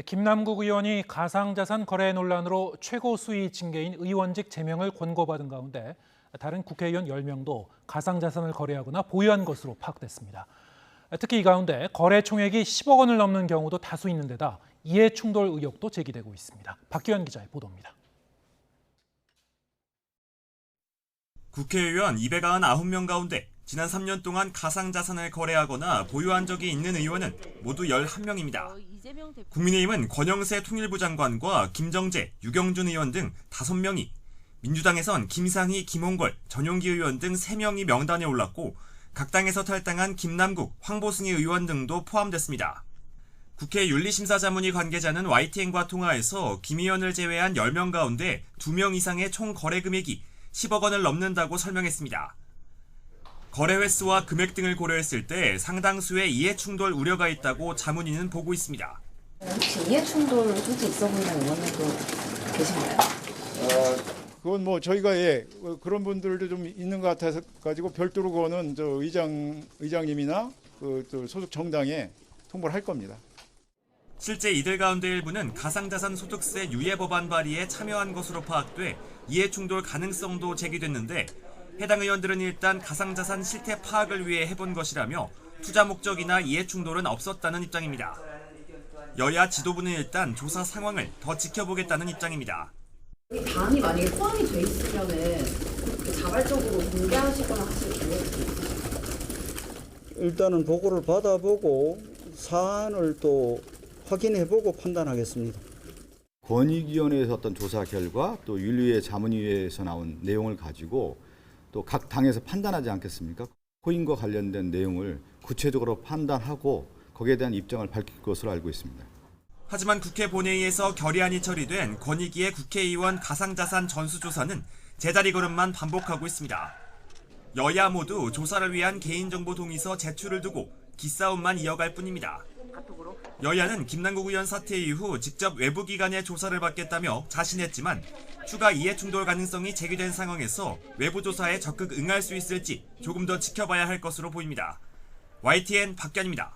김남국 의원이 가상자산 거래 논란으로 최고 수위 징계인 의원직 제명을 권고받은 가운데 다른 국회의원 10명도 가상자산을 거래하거나 보유한 것으로 파악됐습니다. 특히 이 가운데 거래 총액이 10억 원을 넘는 경우도 다수 있는 데다 이해충돌 의혹도 제기되고 있습니다. 박규현 기자의 보도입니다. 국회의원 299명 가운데 지난 3년 동안 가상자산을 거래하거나 보유한 적이 있는 의원은 모두 11명입니다. 국민의힘은 권영세 통일부 장관과 김정재, 유경준 의원 등 5명이, 민주당에선 김상희, 김홍걸, 전용기 의원 등 3명이 명단에 올랐고 각 당에서 탈당한 김남국, 황보승희 의원 등도 포함됐습니다. 국회 윤리심사자문위 관계자는 YTN과 통화에서 김 의원을 제외한 10명 가운데 2명 이상의 총 거래 금액이 10억 원을 넘는다고 설명했습니다. 거래 횟수와 금액 등을 고려했을 때 상당수의 이해충돌 우려가 있다고 자문위는 보고 있습니다. 혹시 이해충돌 소지 있어 보이는 의원님도 계신가요? 그건 뭐 저희가 그런 분들도 좀 있는 것 같아서 가지고 별도로 그거는 저 의장님이나 또 소속 정당에 통보를 할 겁니다. 실제 이들 가운데 일부는 가상자산 소득세 유예 법안 발의에 참여한 것으로 파악돼 이해충돌 가능성도 제기됐는데 해당 의원들은 일단 가상자산 실태 파악을 위해 해본 것이라며 투자 목적이나 이해충돌은 없었다는 입장입니다. 여야 지도부는 일단 조사 상황을 더 지켜보겠다는 입장입니다. 다음이 만약에 포함이 돼 있으면은 자발적으로 공개하시거나 하실 계획이세요? 일단은 보고를 받아보고 사안을 또 확인해보고 판단하겠습니다. 권익위원회에서 어떤 조사 결과 또 윤리위 자문위에서 나온 내용을 가지고 또 각 당에서 판단하지 않겠습니까? 코인과 관련된 내용을 구체적으로 판단하고 거기에 대한 입장을 밝힐 것으로 알고 있습니다. 하지만 국회 본회의에서 결의안이 처리된 권익위의 국회의원 가상자산 전수조사는 제자리 걸음만 반복하고 있습니다. 여야 모두 조사를 위한 개인정보 동의서 제출을 두고 기싸움만 이어갈 뿐입니다. 여야는 김남국 의원 사퇴 이후 직접 외부 기관의 조사를 받겠다며 자신했지만 추가 이해충돌 가능성이 제기된 상황에서 외부 조사에 적극 응할 수 있을지 조금 더 지켜봐야 할 것으로 보입니다. YTN 박규현입니다.